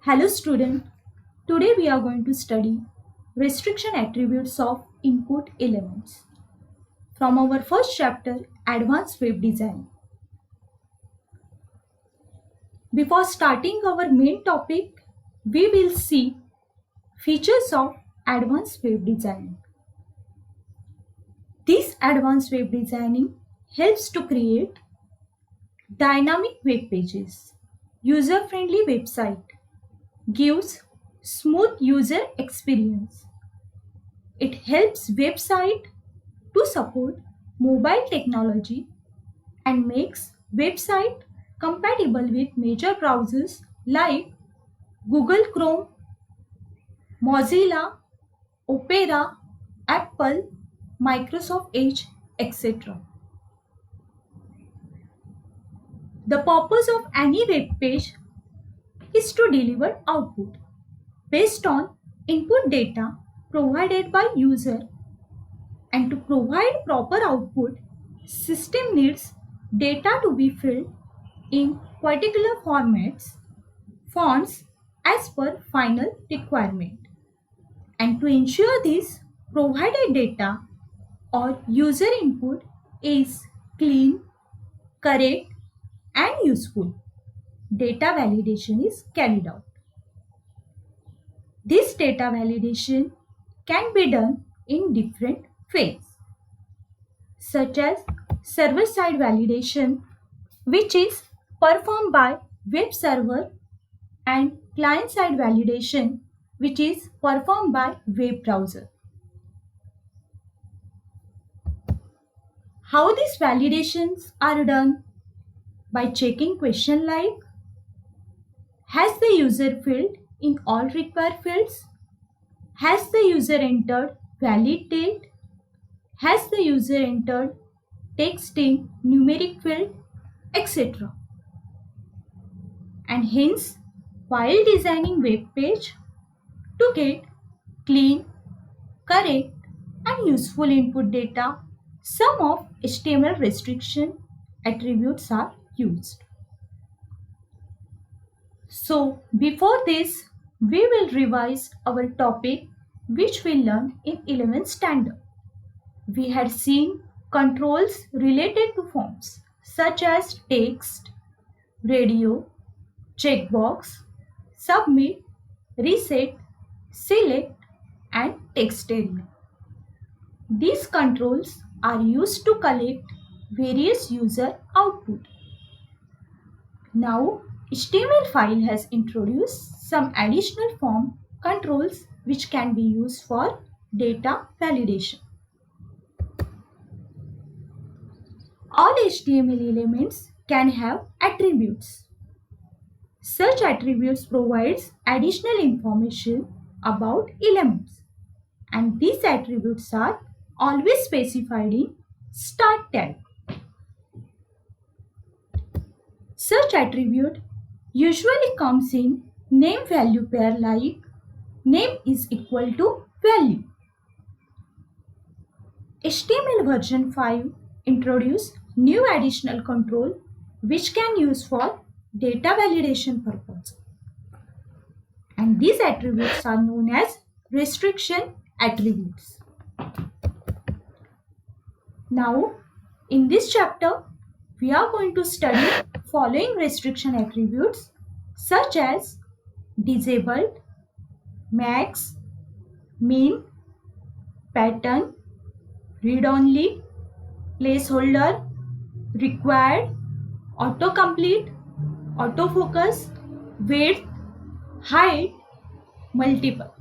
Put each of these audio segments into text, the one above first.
Hello student, today we are going to study restriction attributes of input elements from our first chapter Advanced Web Design. Before starting our main topic, we will see features of Advanced Web Design. This Advanced Web Designing helps to create dynamic web pages, user-friendly website, gives smooth user experience. It helps website to support mobile technology and makes website compatible with major browsers like Google Chrome, Mozilla, Opera, Apple, Microsoft Edge, etc. The purpose of any web page is to deliver output based on input data provided by user, and to provide proper output, system needs data to be filled in particular formats, fonts as per final requirement. And to ensure this, provided data or user input is clean, correct and useful, data validation is carried out. This data validation can be done in different phases, such as server-side validation, which is performed by web server, and client-side validation, which is performed by web browser. How these validations are done? By checking question like, has the user filled in all required fields? Has the user entered valid date? Has the user entered text in numeric field, etc. And hence, while designing web page, to get clean, correct and useful input data, some of HTML restriction attributes are used. So before this, we will revise our topic which we learned in 11th standard. We had seen controls related to forms such as text, radio, checkbox, submit, reset, select and text area. These controls are used to collect various user output. Now, HTML5 has introduced some additional form controls which can be used for data validation. All HTML elements can have attributes. Such attributes provides additional information about elements, and these attributes are always specified in start tag. Such attribute usually comes in name value pair like name is equal to value. HTML version 5 introduced new additional control which can use for data validation purpose. And these attributes are known as restriction attributes. Now, in this chapter, we are going to study following restriction attributes such as disabled, max, min, pattern, read-only, placeholder, required, autocomplete, autofocus, width, height, multiple.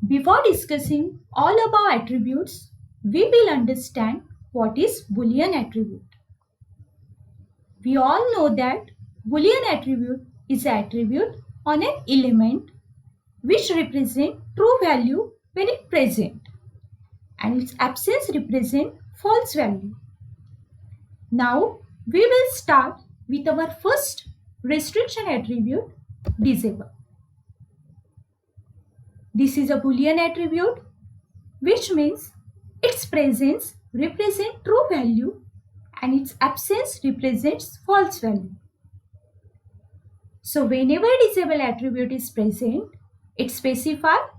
Before discussing all about attributes, we will understand what is Boolean attribute. We all know that Boolean attribute is an attribute on an element which represent true value when it present, and its absence represent false value. Now we will start with our first restriction attribute, disable. This is a Boolean attribute, which means its presence represents true value and its absence represents false value. So whenever disable attribute is present, it specifies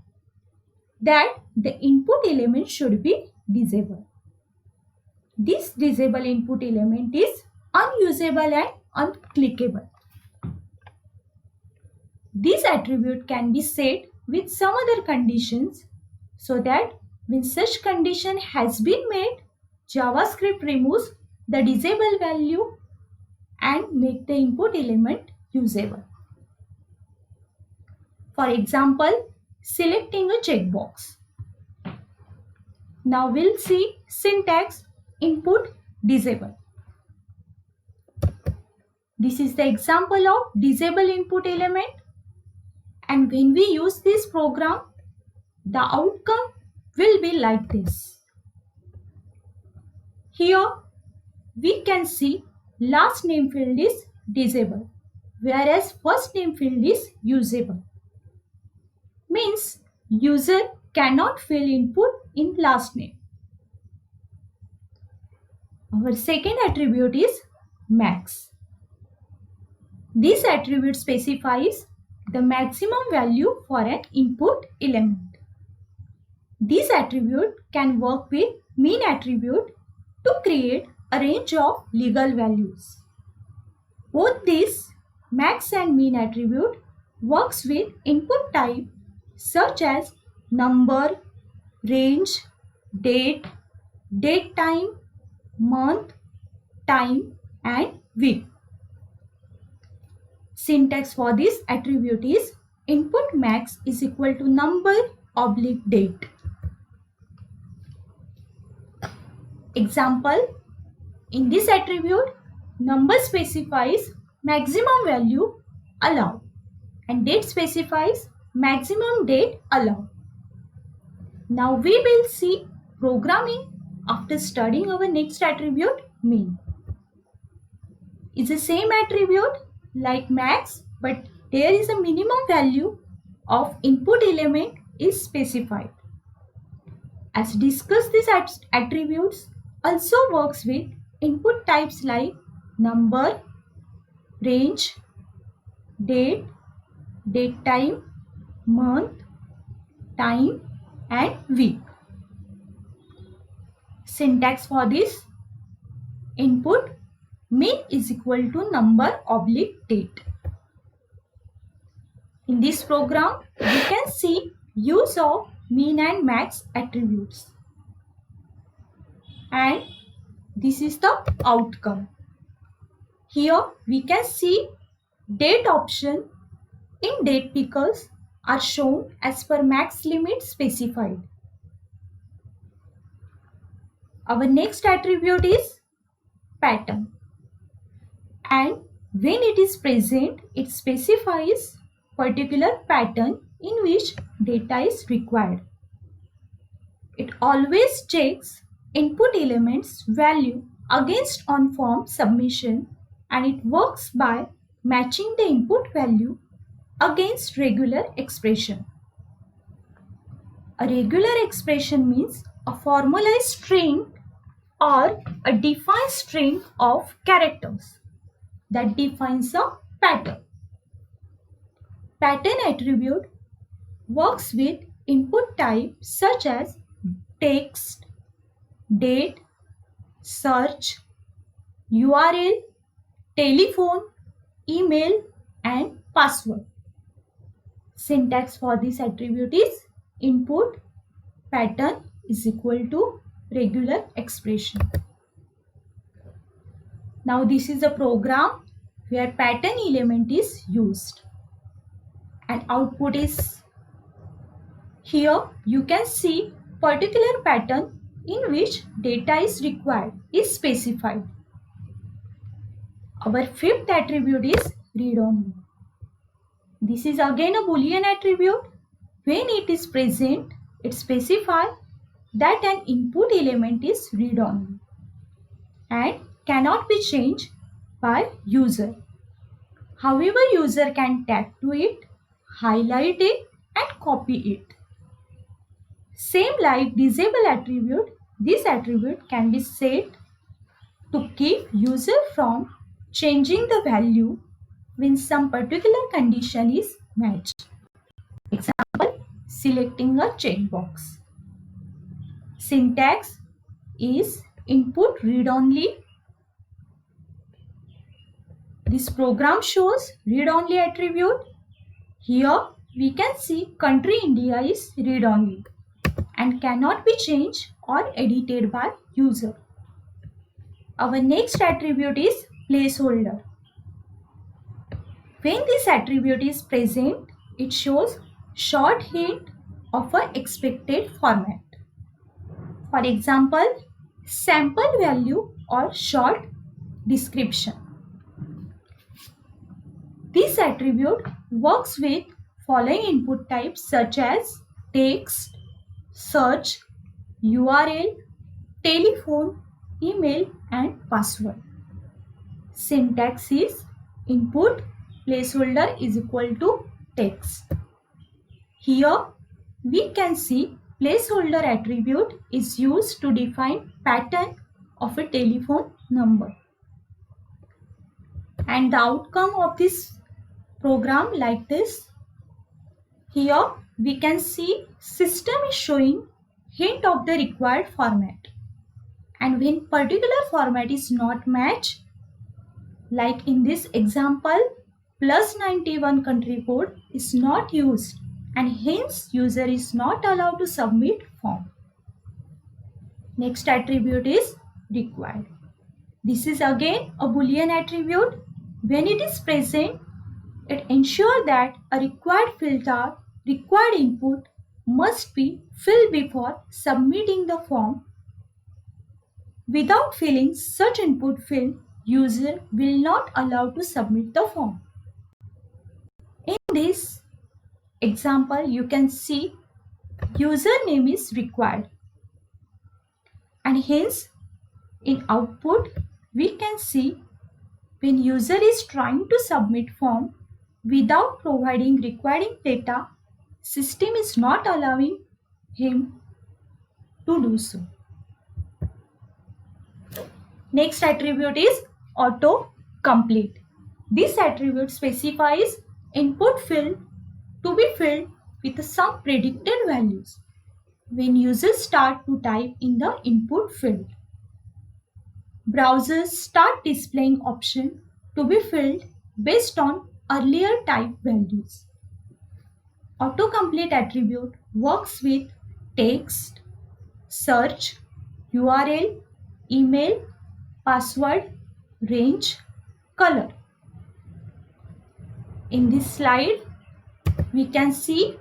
that the input element should be disabled. This disable input element is unusable and unclickable. This attribute can be set with some other conditions so that when such condition has been met, JavaScript removes the disable value and make the input element usable. For example, selecting a checkbox. Now we'll see syntax input disable. This is the example of disable input element, and when we use this program, the outcome will be like this. Here we can see last name field is disabled, whereas first name field is usable. Means user cannot fill input in last name. Our second attribute is max. This attribute specifies the maximum value for an input element. This attribute can work with min attribute to create a range of legal values. Both this max and min attribute works with input type such as number, range, date, date time, month, time and week. Syntax for this attribute is input max is equal to number oblique date. Example, in this attribute, number specifies maximum value allowed and date specifies maximum date allowed. Now we will see programming after studying our next attribute, min. It's the same attribute like max, but there is a minimum value of input element is specified. As discussed, these attributes also works with input types like number, range, date, date time, month, time and week. Syntax for this input min is equal to number oblique date. In this program, we can see use of min and max attributes. And this is the outcome. Here we can see date option in date pickers are shown as per max limit specified. Our next attribute is pattern. And when it is present, it specifies particular pattern in which data is required. It always checks input elements value against on form submission, and it works by matching the input value against regular expression. A regular expression means a formalized string or a defined string of characters that defines a pattern. Pattern attribute works with input type such as text, date, search, URL, telephone, email and password. Syntax for this attribute is input pattern is equal to regular expression. Now this is a program where pattern element is used and output is here. You can see particular pattern in which data is required is specified. Our fifth attribute is read only. This is again a Boolean attribute. When it is present, it specifies that an input element is read only and cannot be changed by user. However, user can tag to it, highlight it and copy it. Same like disable attribute, this attribute can be set to keep user from changing the value when some particular condition is matched. Example, selecting a checkbox. Syntax is input read-only. This program shows read-only attribute. Here we can see country India is read-only and cannot be changed or edited by user. Our next attribute is placeholder. When this attribute is present, it shows short hint of an expected format. For example, sample value or short description. This attribute works with following input types such as text, search, URL, telephone, email, and password. Syntax is input placeholder is equal to text. Here we can see placeholder attribute is used to define pattern of a telephone number. And the outcome of this program like this. Here we can see system is showing hint of the required format. And when particular format is not matched, like in this example, +91 country code is not used and hence user is not allowed to submit form. Next attribute is required. This is again a Boolean attribute. When it is present, it ensures that a required field or required input must be filled before submitting the form. Without filling such input field, user will not allow to submit the form. In this example, you can see username is required and hence in output we can see when user is trying to submit form without providing required data, system is not allowing him to do so. Next attribute is auto complete. This attribute specifies input field to be filled with some predicted values when users start to type in the input field. Browsers start displaying option to be filled based on earlier type values. Autocomplete attribute works with text, search, URL, email, password, range, color. In this slide, we can see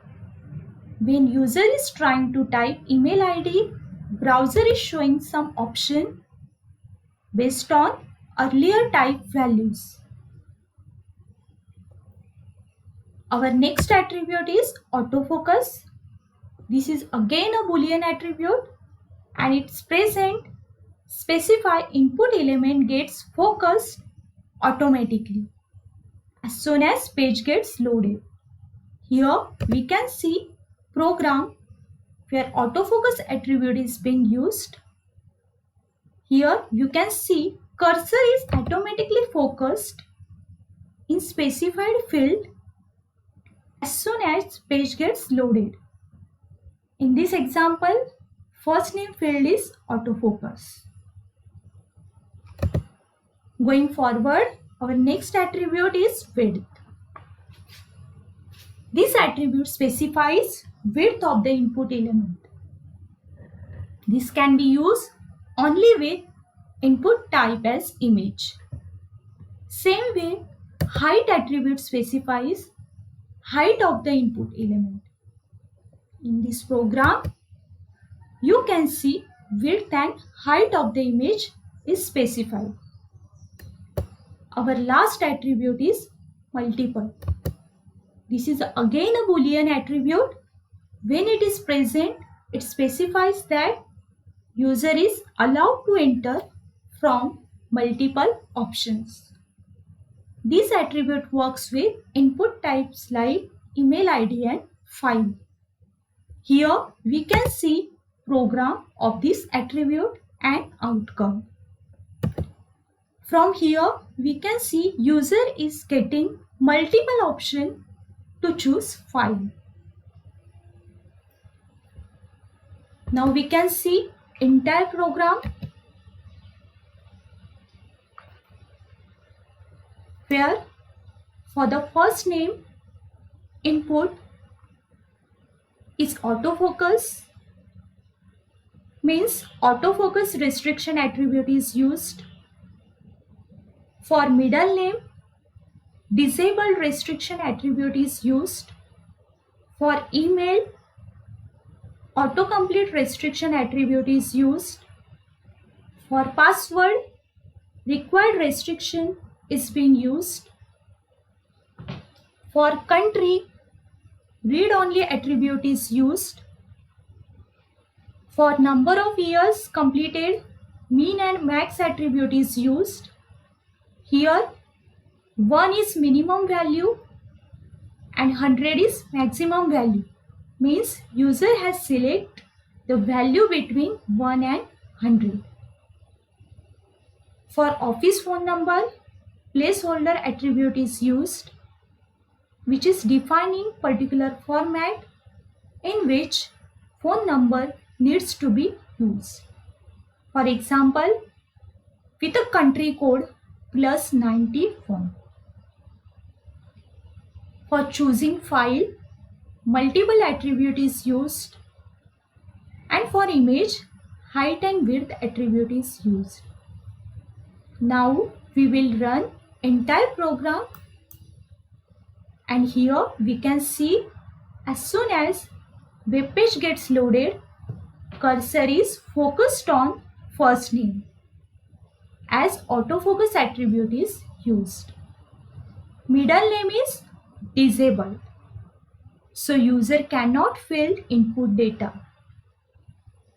when user is trying to type email ID, browser is showing some option based on earlier type values. Our next attribute is autofocus. This is again a Boolean attribute and its present specify input element gets focused automatically as soon as page gets loaded. Here we can see program where autofocus attribute is being used. Here you can see cursor is automatically focused in specified field as soon as page gets loaded. In this example, first name field is autofocus. Going forward, our next attribute is width. This attribute specifies width of the input element. This can be used only with input type as image. Same way, height attribute specifies height of the input element. In this program, you can see width and height of the image is specified. Our last attribute is multiple. This is again a Boolean attribute. When it is present, it specifies that user is allowed to enter from multiple options. This attribute works with input types like email ID and file. Here we can see program of this attribute and outcome. From here, we can see user is getting multiple options to choose file. Now we can see entire program where for the first name input is autofocus, means autofocus restriction attribute is used. For middle name, disabled restriction attribute is used. For email, autocomplete restriction attribute is used. For password, required restriction is being used. For country, read-only attribute is used. For number of years completed, min and max attribute is used. Here, 1 is minimum value and 100 is maximum value. Means user has select the value between 1 and 100. For office phone number, placeholder attribute is used, which is defining particular format in which phone number needs to be used. For example, with a country code +90 . For choosing file, multiple attribute is used, and for image, height and width attribute is used. Now we will run entire program, and here we can see as soon as web page gets loaded, cursor is focused on first name as autofocus attribute is used. Middle name is disabled, so user cannot fill input data.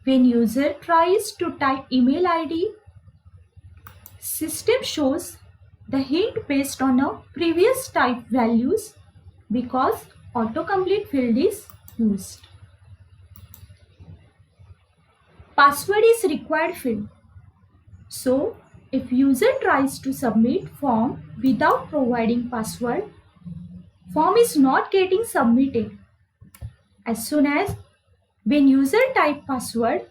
When user tries to type email ID, system shows the hint based on a previous type values because autocomplete field is used. Password is required field. So if user tries to submit form without providing password, form is not getting submitted. As soon as when user type password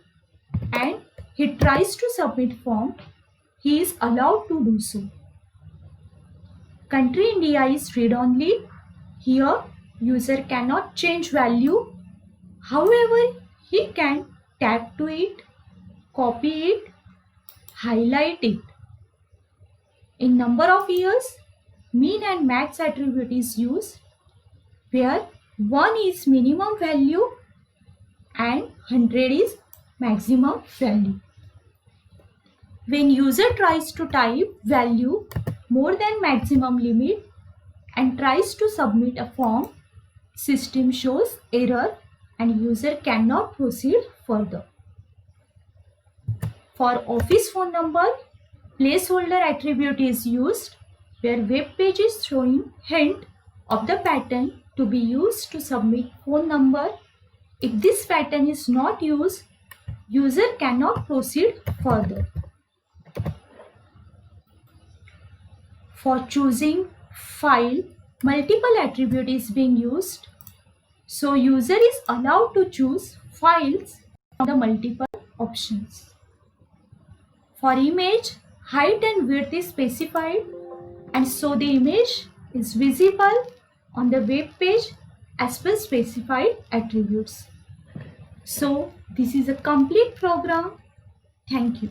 and he tries to submit form, he is allowed to do so. Country India is read only. Here user cannot change value. However, he can tap to it, copy it, highlight it. In number of years, min and max attribute is used, where 1 is minimum value and 100 is maximum value. When user tries to type value more than maximum limit and tries to submit a form, system shows error and user cannot proceed further. For office phone number, placeholder attribute is used, where web page is showing hint of the pattern to be used to submit phone number. If this pattern is not used, user cannot proceed further. For choosing file, multiple attribute is being used. So user is allowed to choose files from the multiple options. For image, height and width is specified, and so the image is visible on the web page as per specified attributes. So this is a complete program. Thank you.